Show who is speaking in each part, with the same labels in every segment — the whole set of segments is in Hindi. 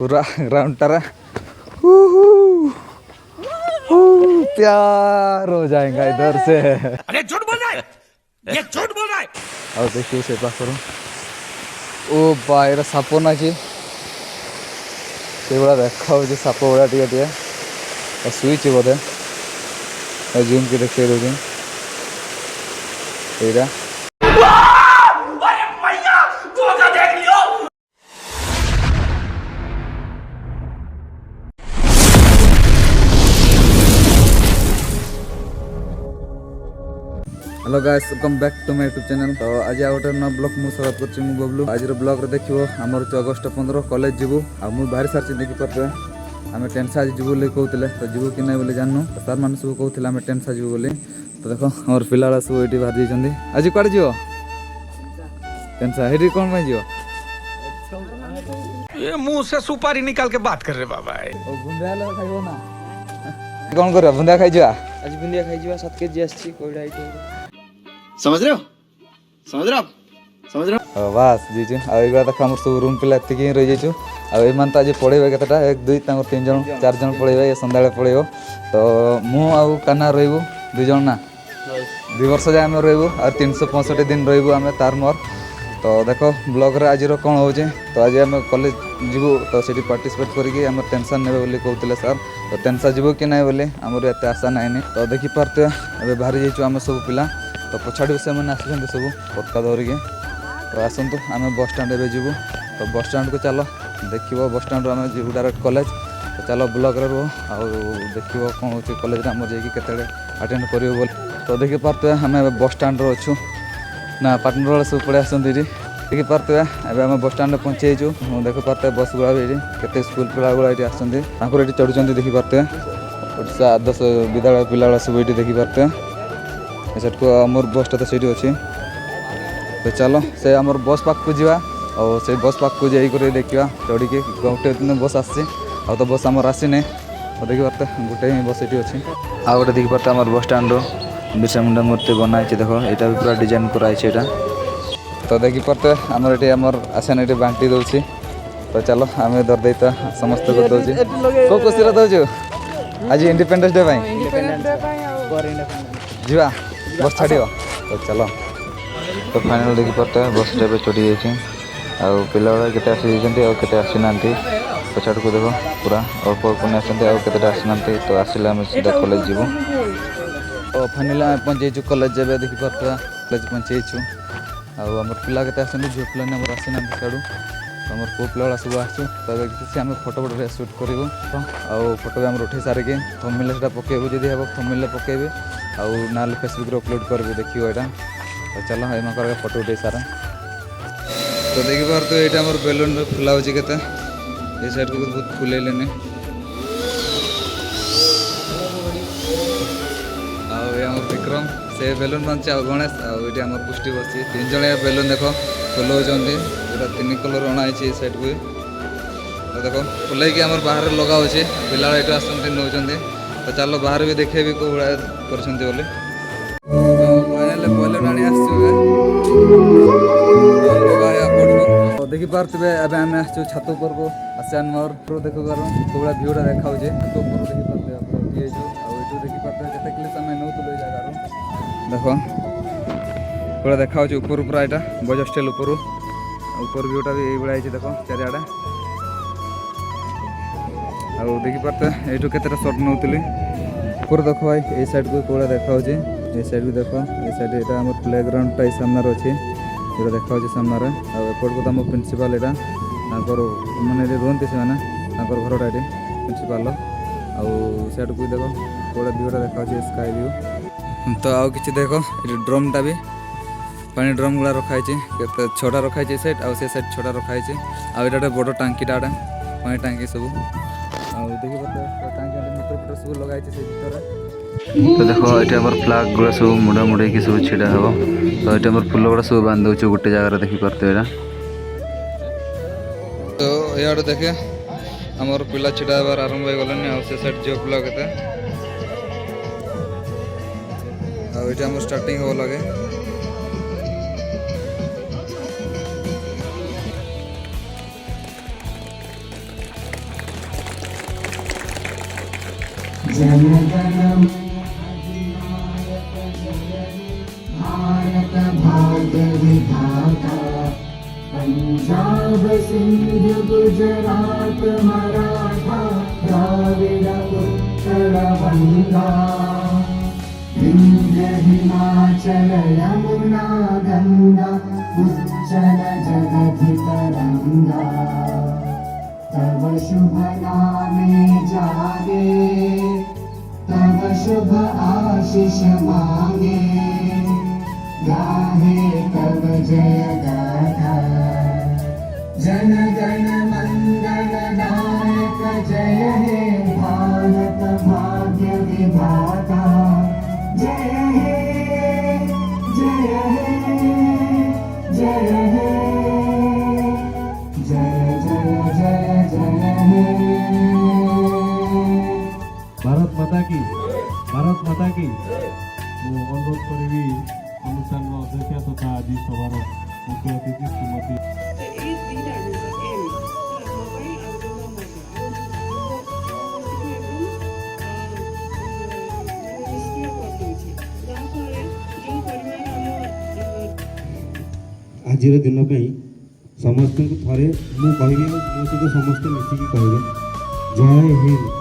Speaker 1: पूरा ग्राउंड टारा प्यार हो जाएगा इधर से।
Speaker 2: अरे झूठ बोल रहा है, ये झूठ बोल रहा है।
Speaker 1: ଆଉ ଦେଖିବୁ ସେ ପାଖରୁ ଓ ବାଇର ସାପ ନାଚି ସେଇଭଳିଆ ଦେଖାହେଉଛି ସାପ ଭଳିଆ ଟିକେ ଟିକେ ଶୋଇଛି ବୋଧେ ଜୁମ୍କି ଦେଖେଇ ଦେଉଛି ଏଇଟା। Hello guys welcome back to my YouTube channel. तो आज आ गोटे नया ब्लॉग मुझे स्वागत करछि मु बबलू। आज ब्लॉग रे देखिबो हमर अगस्त 15 कॉलेज जीवु आ मु बाहर सारछि देखि परते आमे टेंस आज जीवु ले कहउतले तो जीवु कि नै बोले जाननु सर मान सब कहउतले आमे टेंस जीवु बोले। तो देखो हमर पिलाला सब एठी बाहर जइछन्ती आज कोड जीवो टेंस हेडी कोन में जीवो
Speaker 2: ये मुंह से सुपारी निकाल के बात कर रहे बाबा।
Speaker 1: ओ बुंदिया ल खाइबो ना कोन करे बुंदिया खाइ जिवा
Speaker 3: आज बुंदिया खाइ जिवा 7 केजी आछि कोइडा आइटम
Speaker 2: समझ रहे हो समझ रहे हो समझ रहे हो।
Speaker 1: बस जीजु आ एगुला देख हमर सब रूम पिला एतिकी रहि जइछु आ ए मान त आज पढेबे केतटा 1 2 3 3 जण 4 जण पढेबे ए संध्याळे पढेबो। तो मु आ काना रहइबो 2 जण ना 2 वर्ष जाय हम रहइबो आ 365 दिन रहइबो हमें तार मोर। तो देखो ब्लॉग रे आज रो कोन होजे तो आज हम कॉलेज जीवो तो सेठी पार्टिसिपेट करिके हम टेंशन नेबे बोली कहउतले सर। तो टेंशन जीवो कि नै बोले हमर एते आशा नाइनी। तो देखि परते एबे बाहर जइछु हम सब पिला तो पछाड़ी से मैंने आसुँच सब पतका धरिके। तो आसतु आम बस स्टाण्ड एवं जीवु तो बस स्टाण्ड को चलो देखो बस स्टाण्ड आम जीवु डायरेक्ट कॉलेज। तो चलो ब्लॉग रे रुह आउ देखो कौन हो कॉलेज आम जाते अटेंड कर। तो देखी पार्थे आम बस स्टाण्ड अच्छु ना पार्टनर वाले सब पड़े आसती देखी पार्थे एवं आम बस स्टाण्ड पहुँचीचु देख पार्थे बस गुड़ा भी केते स्कूल पिला गुड़ा ये आसती ये चढ़ुं देखी पार्थे ओडिशा आदर्श विद्यालय पिला सब ये देखी पार्थे सेट को आमर बसटा तो सीटी अच्छी। तो चलो से आमर बस पाक को जीवा और से बस पाक को जाई करे देखिया चढ़ी के गोटे दिन बस आसी आ तो बस आमर आसी ने तो देखि पारते गोटे ही बस एटी अच्छी आ गोटे देखि पारते आमर बस स्टैंड बिरसा मुंडा मूर्ति बनाई देखो एटा भी पूरा डिजाइन कराई छै एटा। तो देखि पारते आमर एटी आमर आसन एटी बांटी दोछि। तो चलो आमे दर देता समस्त को दोछि को खुशी रे दोछु आज इंडिपेंडेंस डे भाई जीवा बस छाड़ियो। तो चलो तो फाइनल देखी पारते बस टे चढ़ी जाइए आउ पिला केते आसी जाइछन्ती आ केते आसी नांती पछाड़ को देखो पूरा अल्प अल्प ने आसन्ती आ केते आसी नांती। तो आसिले हम सीधा कॉलेज जीवो। और फाइनल पहुँचीचु कॉलेज जेबे देखी पारते कॉलेज पहुँचीचु आ हमर पिला केते आसन्ती झियो पिला ने हमर आसी नांती साडू हमर को पिला सब आसु। तो देखि हम फोटो फोटो शूट करिवो आ फोटो हम उठे सारे के थंबनेल सेटा पकेबो जदी हेबो थंबनेल पकेबे आ ना फेसबुक रे अपलोड करबे देखियो एटा। तो चलो एमा कर फोटो उठे सारा। तो देखि बार तो एटा हमर बेलून फुला होची केते ए साइड को बहुत फुलेले ने आ ए हमर विक्रम से बेलून बंचा गणेश आ एटा हमर पुष्टि बसी 3 जण बेलून देखो फुलो होचंती पूरा 3 कलर अणा है साइड को। तो देखो फुलाई के हमर बाहर लगा होची पिला एटा आसंती नौचंती। तो चलो बाहर भी देखे भी को बड़ा करछंती बोले। तो देखी पारे अब आम आसु छात ऊपर को आसान मोर देखो कौड़ा भ्यूटा देखा छात ऊपर देखी पारे देखी पारे केते क्लिप आम नौलु जगार देखो कौड़ा देखा ऊपर पूरा यहाँ बज हस्टेल ऊपर भ्यूटा भी यही देखो चारिआडे आ देखी पारे ये केतेटा शॉट नौली ऊपर देखो भाई ये साइड को कौड़ा देखा ये साइड भी देखो ये साइड ये आम प्ले ग्राउंड टा सामने अच्छी ये देखा सामने एपट को आम प्रिंसिपाल यहाँ मैंने रुहति से घरटा ये प्रिंसिपाल आउ साइड को देख कौड़ा भ्यूटा देखा स्काई व्यू। तो आउ कि देखो ये ड्रमटा भी पानी ड्रम गुड़ा रखाई के 6टा रखाई साइड आउ से साइड 6टा रखाई आउ ये बड़ टांकीटा पानी टांकी सब देखी मीटर सब लगाई से भर। तो देखो ये आम फ्लाग गुड़ा सब मुड़ा मुड़े सब छिड़ा हे। तो ये आम फुल गुड़ा सब बांध दे गोटे जगार देखी पारे यहाँ। तो इे देखे आमर पिला छिड़ा हबार आरंभ हो गलानी आ से साइड झील पिला के आम स्टार्टिंग हो लगे।
Speaker 4: जनगणम भारत भाग्य विधाता पंजाब सिंध गुजरात मराठा द्राविड़ उत्कल बंगा विंध्य हिमाचल यमुना गंगा उच्चल जगधि तरंगा तव शुभ नामे जागे तव शुभ आशीष मांगे गाहे तव जय गाथा जन गण मंगल नायक जय हे भारत भाग्य विधाता जय हे जय हे जय हे जय जय जय जय हे
Speaker 5: भारत माता की भारत माता की ମୁଁ ଅନୁରୋଧ କରିବି ଅନୁଷ୍ଠାନର ଅଧ୍ୟକ୍ଷା ତଥା ଆଜି ସଭାର ମୁଖ୍ୟ ଅତିଥି ଶ୍ରୀମତୀ ଆଜିର ଦିନ ପାଇଁ ସମସ୍ତଙ୍କୁ ଥରେ ମୁଁ କହିବି ଆଉ ମୋ ସହିତ ସମସ୍ତେ ମିଶିକି କହିବେ ଜୟ ହିନ୍ଦ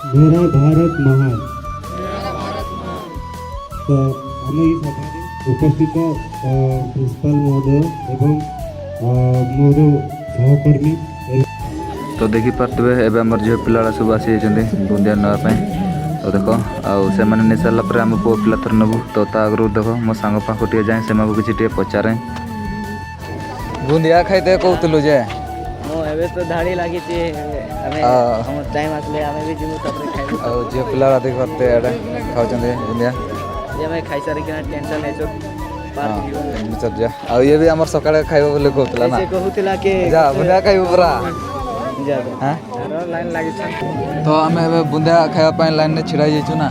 Speaker 5: मेरा भारत महान तो आम ये सभारे उपस्थित प्रिंसिपाल महोदय एवं मोर सहकर्मी
Speaker 1: तो देखी पारे एवं आम झील पिला सब आसी बुंदिया नापी तो देख आउ से नहीं सारा पर आम पु पिला थर नबू तो आगु देख मो सांग पाख टे जाए से किसी पचारे बुंदिया खाई कहूलु जे
Speaker 3: एबे तो धाड़ी लागी थी हमें हम टाइम आसले हमें भी जिमु तबरे खाइबु
Speaker 1: आ जे पिला रात करते एडे खाउचंदे बुंदिया
Speaker 3: ये मैं खाई सारी के टेंशन है जो पार जीवन
Speaker 1: चल जा आ ये भी हमर सकाळे खाइबो बोले कहतला ना
Speaker 3: ऐसे कहूतला के
Speaker 1: जा बुंदिया खाइबो पूरा
Speaker 3: जा
Speaker 1: हां
Speaker 3: आरो लाइन लागी छ
Speaker 1: तो हमें एबे बुंदिया खाइबा पय लाइन ने छिड़ा जेछु ना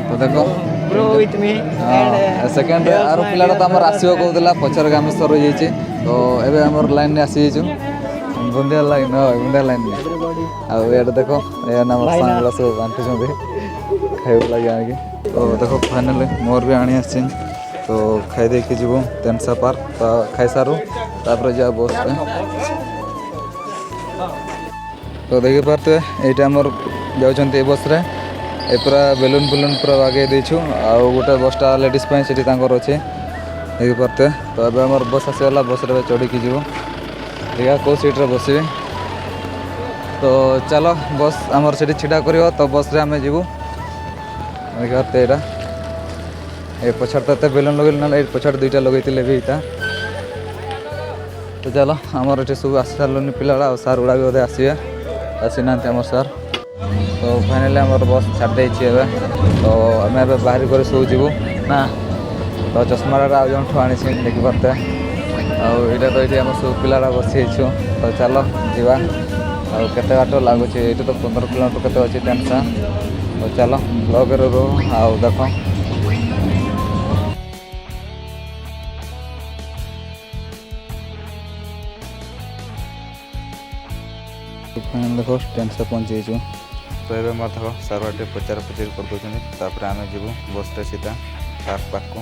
Speaker 1: तो देखो
Speaker 3: bro with me and
Speaker 1: second आरो पिला तो हमर आसीबो कहतला पचर गामेश्वर हो जेचे तो एबे हमर लाइन ने आसी जेछु बुंदिया लाइन आ ये देखो ये नाम सांगला सब बांटि छंदे खाइबो लागि आगे तो देखो फाइनली मोर भी आनी आछिन तो खाई दे के जीवो तेनसा पार्क तो खाई सारू तापर जा बस पे तो देखि पारते एटा हमर जाउछन्ते बस रे ए पूरा बेलून बुलून पूरा आगे देछु आ गोटे बसटा लेडीज पे सेठी तांकर अछि देखि पारते तो अब हमर बस आसेला बस रे चढ़ी के जीवो देखा कौ सीट रे बसबे तो चलो बस आमर से छिड़ा कर तो बस रे आम जीवु देखते यहाँ ये पछड़ तो बेलून लगे ना पछड़ दुईटा लगे भी यहाँ तो चलो आमर ये सब आसी सारे पिला सार गुड़ा भी बोधे आसवे आसी ना आम सार तो फाइनाली आमर बस छाड़ दे तो आम बाहर कर सब जीवु ना तो चश्माटा आउ जन आनी देखिपारते आईटा तो ये सब पिला बसी तो चलो जीवा आते बाट लगुच ये तो 15 किलोमीटर केते अच्छी टेंसा तो चलो ब्लॉग रो आओ देख देखो टेंसा पहुँची तो ये मत सार बाटे पचार पचार कर दौरान आम जीवु बस सीधा पार्क पार्क को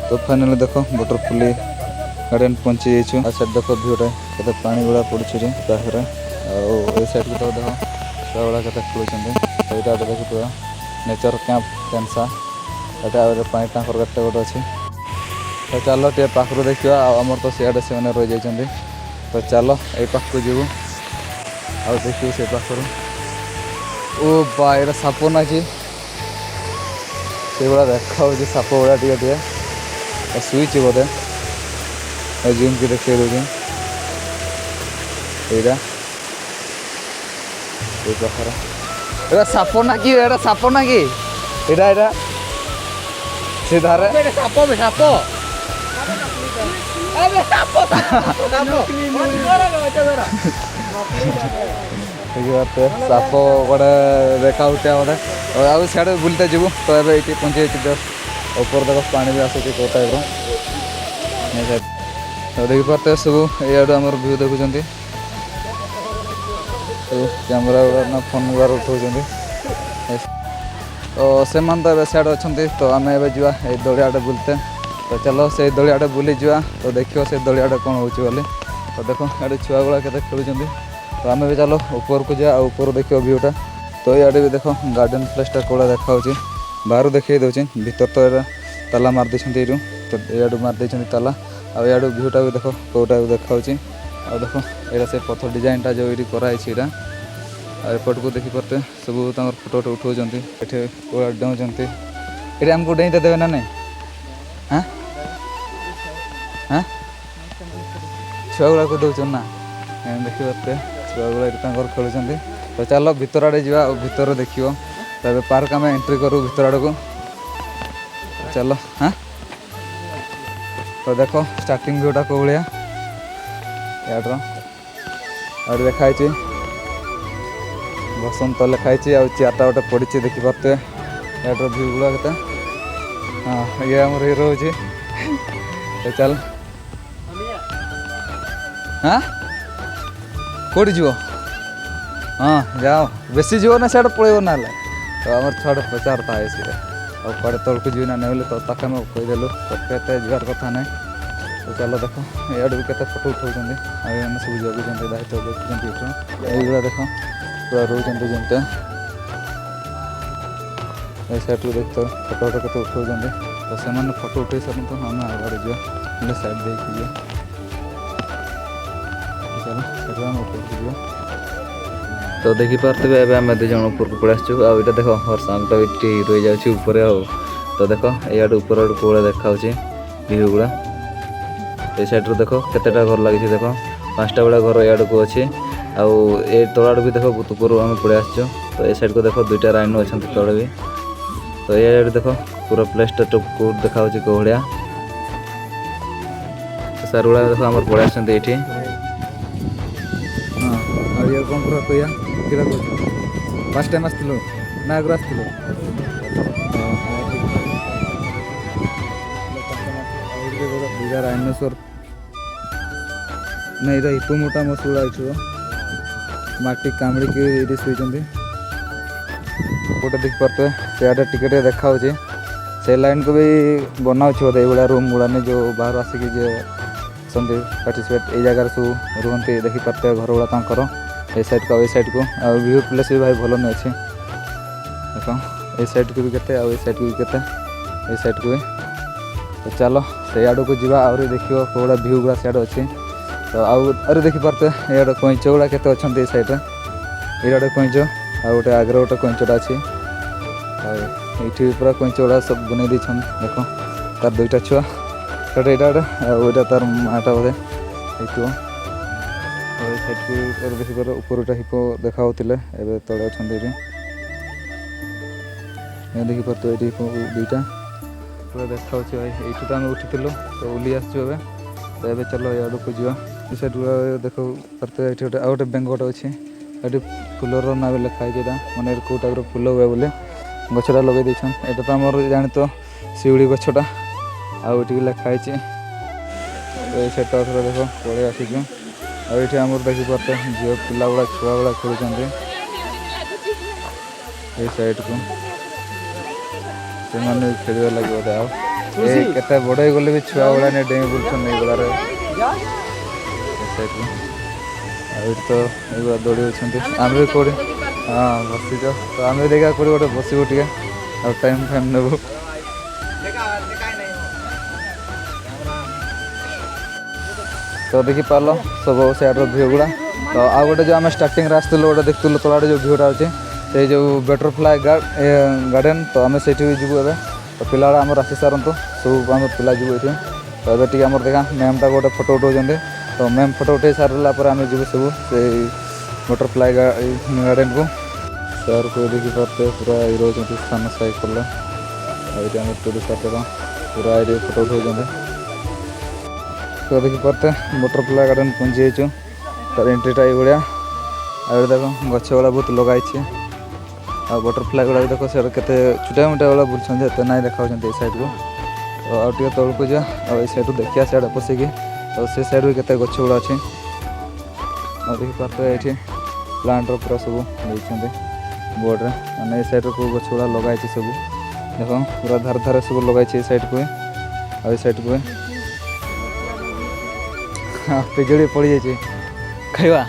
Speaker 1: तो फाइनली देखो बटरफ्लाई गार्डन पहुँची जाइए आ साइड देखो भ्यूटा के पानी गुड़ा पड़ी बाहर आउ साइड को देखो छुआ गुड़ा के खेलुँच यहाँ देखो नेचर कैंप टेंसा यहाँ पानी टाँकर गाते गोटे अच्छे तो चलो टे पाखर देखा आमर तो सियाड़े से रही जाइए तो चलो ये पाख को जीवु आ देखिए से पाखर ओ बाहर साप ना से गुड़ा देखा साप गुड़ा टे सुईच बोधे जूम की देखिए यहाँ पाखर এটা সাপ নাকি এটা সাপ নাকি এটা এটা সে ধারে ସାପ ଗୋଟେ ଦେଖା ହଉଛି ଆମର ଆଉ ସିଆଡ଼େ ବୁଲିତେ ଯିବୁ ତ ଏବେ ଏଇଠି ପହଞ୍ଚି ଯାଇଛି ଜଷ୍ଟ ଉପର ଦେଖ ପାଣି ବି ଆସୁଛି କେଉଁ ଟାଇପ୍ର ଦେଖିପାରୁଥିବେ ସବୁ ଏଇଆଡ଼ୁ ଆମର ଭିଉ ଦେଖୁଛନ୍ତି ସବୁ କ୍ୟାମେରା ନା ଫୋନ୍ ଗୁଡ଼ା ଉଠାଉଛନ୍ତି ତ ସେମାନେ ତ ଏବେ ସିଆଡ଼େ ଅଛନ୍ତି ତ ଆମେ ଏବେ ଯିବା ଏଇ ଦଳିଆଡ଼େ ବୁଲିତେ ତ ଚାଲ ସେଇ ଦଳିଆଡ଼େ ବୁଲିଯିବା ତ ଦେଖିବ ସେଇ ଦଳିଆଡ଼େ କ'ଣ ହେଉଛି ବୋଲି ତ ଦେଖ ଇଆଡ଼େ ଛୁଆଗୁଡ଼ା କେତେ ଖେଳୁଛନ୍ତି ତ ଆମେ ବି ଚାଲ ଉପରକୁ ଯିବା ଆଉ ଉପରୁ ଦେଖିବ ଭିୟୁଟା ତ ଇଆଡ଼େ ବି ଦେଖ ଗାର୍ଡ଼େନ୍ ପ୍ଲେସ୍ଟା କେଉଁଟା ଦେଖାହେଉଛି ବାହାରୁ ଦେଖାଇ ଦେଉଛି ଭିତର ତ ଏଇଟା ତାଲା ମାରି ଦେଇଛନ୍ତି ଏଇଠୁ ତ ଇଆଡ଼ୁ ମାରି ଦେଇଛନ୍ତି ତାଲା ଆଉ ଇଆଡ଼ୁ ଭିୟୁଟା ବି ଦେଖ କେଉଁଟା ଦେଖାହେଉଛି ଆଉ ଦେଖ ଏଇଟା ସେ ପଥର ଡିଜାଇନଟା ଯେଉଁ ଏଇଠି କରାହେଇଛି ଏଇଟା ଆଉ ଏପଟକୁ ଦେଖିପାରୁଥିବେ ସବୁ ତାଙ୍କର ଫଟୋ ଉଠାଉଛନ୍ତି ଏଠି କେଉଁଟା ଡେଉଁଛନ୍ତି ଏଠି ଆମକୁ ଡେଇଁତେ ଦେବେ ନା ନାଇଁ ହାଁ ହାଁ ଛୁଆଗୁଡ଼ାକୁ ଦେଉଛନ୍ତି ନା ଦେଖିପାରୁଥିବେ ଛୁଆଗୁଡ଼ା ଏଠି ତାଙ୍କର ଖେଳୁଛନ୍ତି ତ ଚାଲ ଭିତର ଆଡ଼େ ଯିବା ଆଉ ଭିତରେ ଦେଖିବ ତ ଏବେ ପାର୍କ ଆମେ ଏଣ୍ଟ୍ରି କରୁ ଭିତର ଆଡ଼କୁ ଚାଲ ହାଁ ତ ଦେଖ ଷ୍ଟାର୍ଟିଂ ଭିୟୁଟା କେଉଁ ଭଳିଆ ଇଆଡ଼ର ଆଉ ଲେଖା ହେଇଛି ବସନ୍ତ ଲେଖା ହେଇଛି ଆଉ ଚେୟାରଟା ଗୋଟେ ପଡ଼ିଛି ଦେଖିପାରୁଥିବେ ଇଆଡ଼ର ଭିୟୁ ଗୁଡ଼ା କେତେ ହଁ ଇଏ ଆମର ହିରୋ ହେଉଛି ଚାଲ ହାଁ କେଉଁଠି ଯିବ ହଁ ଯାଅ ବେଶୀ ଯିବ ନା ସିଆଡ଼େ ପଳେଇବ ନା ହେଲେ ତ ଆମର ଛୁଆଟା ପଚାର ଥାଏ ସିଏ ଆଉ କୁଆଡ଼େ ତଳକୁ ଯିବି ନା ନେଇ ବୋଲି ତ ତାକୁ ଆମେ କହିଦେଲୁ ତ କେତେ ଯିବାର କଥା ନାହିଁ ତ ଚାଲ ଦେଖ ଇଆଡ଼େ ବି କେତେ ଫଟୋ ଉଠାଉଛନ୍ତି ଆଉ ଏମାନେ ସବୁ ଜଗୁଛନ୍ତି ଦାୟିତ୍ୱ ଦେଖୁଛନ୍ତି ଏଠୁ ଏଇଗୁଡ଼ା ଦେଖ ପୁରା ରହୁଛନ୍ତି ଯେମିତି ଏ ସାଇଡ଼୍ରୁ ଦେଖିତ ଫଟୋ କେତେ ଉଠାଉଛନ୍ତି ତ ସେମାନେ ଫଟୋ ଉଠାଇ ସାରନ୍ତୁ ଆମେ ଆଗରେ ଯିବା ହେଲେ ସାଇଡ଼୍ ଦେଇକି ଯିବା ଚାଲ ସେଠୁ ଆମେ ଉପରକୁ ଯିବା ତ ଦେଖିପାରୁଥିବେ ଏବେ ଆମେ ଦୁଇ ଜଣ ଉପରକୁ ପଳେଇ ଆସିଛୁ ଆଉ ଏଇଟା ଦେଖ ମୋର ସାଙ୍ଗଟା ଏଠି ରହିଯାଉଛି ଉପରେ ଆଉ ତ ଦେଖ ଏଇଆଡ଼ୁ ଉପର ଆଡ଼ୁ କେଉଁଭଳିଆ ଦେଖାହେଉଛି ଭିୟୁ ଗୁଡ଼ା ଏ ସାଇଡ଼୍ରୁ ଦେଖ କେତେଟା ଘର ଲାଗିଛି ଦେଖ 5ଟା ଭଳିଆ ଘର ଇଆଡ଼କୁ ଅଛି ଆଉ ଏ ତଳ ଆଡ଼ୁ ବି ଦେଖ ବହୁତ ଉପରୁ ଆମେ ପଳେଇ ଆସିଛୁ ତ ଏ ସାଇଡ଼୍କୁ ଦେଖ 2ଟା ରାଇନୋ ଅଛନ୍ତି ତଳେ ବି ତ ଏଇଆଡ଼ୁ ଦେଖ ପୁରା ପ୍ଲେସ୍ଟା କେଉଁ ଦେଖାହେଉଛି କେଉଁ ଭଳିଆ ସାର୍ ଗୁଡ଼ା ଦେଖ ଆମର ପଳେଇ ଆସିଛନ୍ତି ଏଇଠି ହଁ ଆଉ ଇଏ କ'ଣ ପୁରା କହିବା କିରା କହୁଛୁ ଫାର୍ଷ୍ଟ ଟାଇମ୍ ଆସିଥିଲୁ ନା ଆଗରୁ ଆସିଥିଲୁ ଦୁଇଟା ରାଇନୋସର ନା ଏଇଟା ଇପୁ ମୋଟା ମସୁଗୁଡ଼ା ହେଇଥିବ ମାଟି କାମୁଡ଼ିକି ଏଇଠି ଶୋଇଛନ୍ତି ଗୋଟେ ଦେଖିପାରୁଥିବେ ସେଆଡ଼େ ଟିକେ ଟିକେ ଦେଖାହେଉଛି ସେ ଲାଇନ୍କୁ ବି ବନାଉଛି ବୋଧେ ଏଇଭଳିଆ ରୁମ୍ ଗୁଡ଼ାନି ଯେଉଁ ବାହାରୁ ଆସିକି ଯିଏ ଅଛନ୍ତି ପାର୍ଟିସିପେଟ୍ ଏଇ ଜାଗାରେ ସବୁ ରୁହନ୍ତି ଦେଖିପାରୁଥିବେ ଘର ଗୁଡ଼ା ତାଙ୍କର ଏଇ ସାଇଡ଼୍କୁ ଆଉ ଏଇ ସାଇଡ଼୍କୁ ଆଉ ଭିୟୁ ପ୍ଲେସ୍ ବି ଭାଇ ଭଲ ନେଇ ଅଛି ଦେଖ ଏଇ ସାଇଡ଼୍କୁ ବି କେତେ ଆଉ ଏଇ ସାଇଡ଼୍କୁ ବି କେତେ ଏଇ ସାଇଡ଼୍କୁ ବି ତ ଚାଲ ସେଇ ଆଡ଼କୁ ଯିବା ଆହୁରି ଦେଖିବ କେଉଁଗୁଡ଼ା ଭିୟୁ ଗୁଡ଼ା ସିଆଡ଼େ ଅଛି ତ ଆଉ ଆହୁରି ଦେଖିପାରୁଥିବେ ଇଆଡ଼େ କଇଁଚ ଗୁଡ଼ା କେତେ ଅଛନ୍ତି ଏଇ ସାଇଡ଼୍ରେ ଏଇଆଡ଼େ କଇଁଚ ଆଉ ଗୋଟେ ଆଗରେ ଗୋଟେ କଇଁଚଟା ଅଛି ଆଉ ଏଇଠି ପୁରା କଇଁଚ ଗୁଡ଼ା ସବୁ ବନେଇ ଦେଇଛନ୍ତି ଦେଖ ତାର 2ଟା ଛୁଆ ସେଇଟା ଏଇଟା ଗୋଟେ ଆଉ ଏଇଟା ତାର ମାଆଟା ବୋଧେ ହେଇଥିବ ଆଉ ଏଇ ସାଇଡ଼୍କୁ ତାର ଦେଖିପାର ଉପରଟା ହିପୋ ଦେଖା ହେଉଥିଲେ ଏବେ ତଳେ ଅଛନ୍ତି ଏଇଠି ଦେଖିପାରୁଥିବେ ଏଇଠି ହିପୋ 2ଟା ପୁରା ଦେଖାହେଉଛି ଭାଇ ଏଇଠୁ ତ ଆମେ ଉଠିଥିଲୁ ତ ଓହ୍ଲି ଆସିଛୁ ଏବେ ତ ଏବେ ଚାଲ ଇଆଡ଼କୁ ଯିବା ଏ ସାଇଡ଼୍ ଦେଖ ପାରୁଥିବେ ଏଇଠି ଗୋଟେ ଆଉ ଗୋଟେ ବେଙ୍ଗ ଗୋଟେ ଅଛି ଏଠି ଫୁଲର ନାଁ ବି ଲେଖା ହେଇଛି ଏଇଟା ମାନେ କେଉଁ ଟାଇପ୍ର ଫୁଲ ହୁଏ ବୋଲି ଗଛଟା ଲଗାଇ ଦେଇଛନ୍ ଏଇଟା ତ ଆମର ଜାଣିତ ଶିଉଳି ଗଛଟା ଆଉ ଏଠିକି ଲେଖା ହେଇଛି ତ ଏଇ ସାଇଡ଼୍ଟା ଥରେ ଦେଖ ପଳେଇ ଆସିଛୁ ଆଉ ଏଇଠି ଆମର ଦେଖିପାରୁଥିବେ ଝିଅ ପିଲା ଗୁଡ଼ା ଛୁଆ ଗୁଡ଼ା ଖେଳୁଛନ୍ତି ଏଇ ସାଇଡ଼୍କୁ ସେମାନେ ଖେଳିବା ଲାଗି ବୋଧେ ଆଉ ଏ କେତେ ବଡ଼ ହେଇଗଲେ ବି ଛୁଆ ଗୁଡ଼ା ନେଇ ଡେଇଁ ବୁଲୁଛନ୍ତି ଏଇଗୁଡ଼ାରେ ସାଇଡ଼୍କୁ ଆଉ ଏଇଠି ତ ଏଇଗୁଡ଼ା ଦୌଡ଼ି ଅଛନ୍ତି ଆମେ ବି କେଉଁଠି ହଁ ବସିଛ ତ ଆମେ ବି ଦେଖିବା କେଉଁଠି ଗୋଟେ ବସିବୁ ଟିକେ ଆଉ ଟାଇମ୍ ଫାଇମ୍ ନେବୁ ତ ଦେଖିପାରିଲ ସବୁ ସିଆଡ଼ର ଭିୟୁ ଗୁଡ଼ା ତ ଆଉ ଗୋଟେ ଯେଉଁ ଆମେ ଷ୍ଟାର୍ଟିଂରେ ଆସିଥିଲୁ ଗୋଟେ ଦେଖୁଥିଲୁ ତଳ ଆଡ଼େ ଯେଉଁ ଭିୟୁଟା ଅଛି ସେଇ ଯେଉଁ ବଟରଫ୍ଲାଏ ଗାର୍ଡ଼େନ୍ ତ ଆମେ ସେଇଠି ବି ଯିବୁ ଏବେ ତ ପିଲାଗୁଡ଼ା ଆମର ଆସି ସାରନ୍ତୁ ସବୁ ଆମେ ପିଲା ଯିବୁ ଏଇଠି ତ ଏବେ ଟିକେ ଆମର ଦେଖା ମ୍ୟାମ୍ଟା ଗୋଟେ ଫଟୋ ଉଠାଉଛନ୍ତି ତ ମ୍ୟାମ୍ ଫଟୋ ଉଠାଇ ସାରିଲା ପରେ ଆମେ ଯିବୁ ସବୁ ସେଇ ବଟରଫ୍ଲାଏ ଗାର୍ଡ଼େନ୍କୁ ତ सेयार को देखिपारे पूरा ये रोच स्थान साइकल ये आम टूरिस्ट आटर पूरा ये फोटो उठाऊँ तो देखिपारे बटरफ्लाई गार्डन पहुँची जाइए तार एंट्रीटा ये भाया आ देख गछ गुड़ा बहुत लगाई आ बटरफ्लाई गुड़ा देख से छुटा मुटा वाला बुलूँ एत ना देखा सैड को तो आगे तौक जा सैड देखिए सैड पशिकी तो से सैड भी केते गछ गुड़ा अच्छे देखिपारे ये प्लांट पूरा सब देखते बोर्ड मैंने सैड को गछ गुड़ा लगाई सब देख पूरा धार धार सब लगाई सैड को आ सैड को हाँ पिजुड़ी पड़ जाइए खाइबा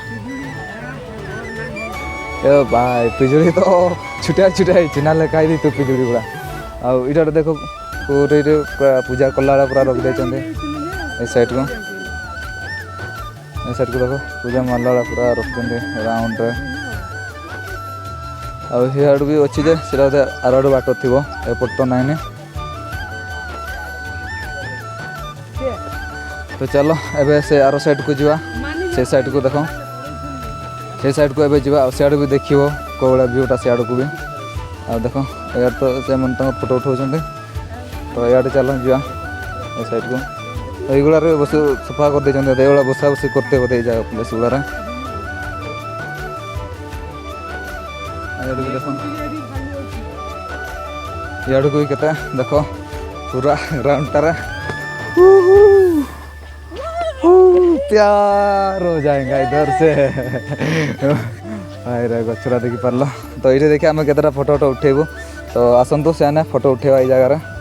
Speaker 1: ए भाई पिजुड़ी तो छुटिया छुटिया ना खाई तू पिजुड़ी गुड़ा आईटा देख पूरी पूजा कला पूरा रखी देते ए साइड को देख पूजा मारला पूरा रखते राउंड आड़ भी अच्छी जे आर आड़ बाट थी एपट तो नाइन तो चलो एबे से आर साइड को जावा से साइड को देख से साइड को एबे जावा सियाड़ भी देखियो कोड़ा व्यूटा सियाड़ को भी आ देख यार तो से मन फोटो उठाऊँ तो इे चलो जा ए साइड को युवा बस सफा कर दे बसा बसी करते बोधे जगह प्लेस गुड़ा देख इे को केते देख पूरा राउंड टारा प्यार हो जाएगा इधर से गछरा देखी पार्ल तो ये देखिए आम केतटा फोटो उठेबू तो आसतु से फोटो उठेबा ये जगार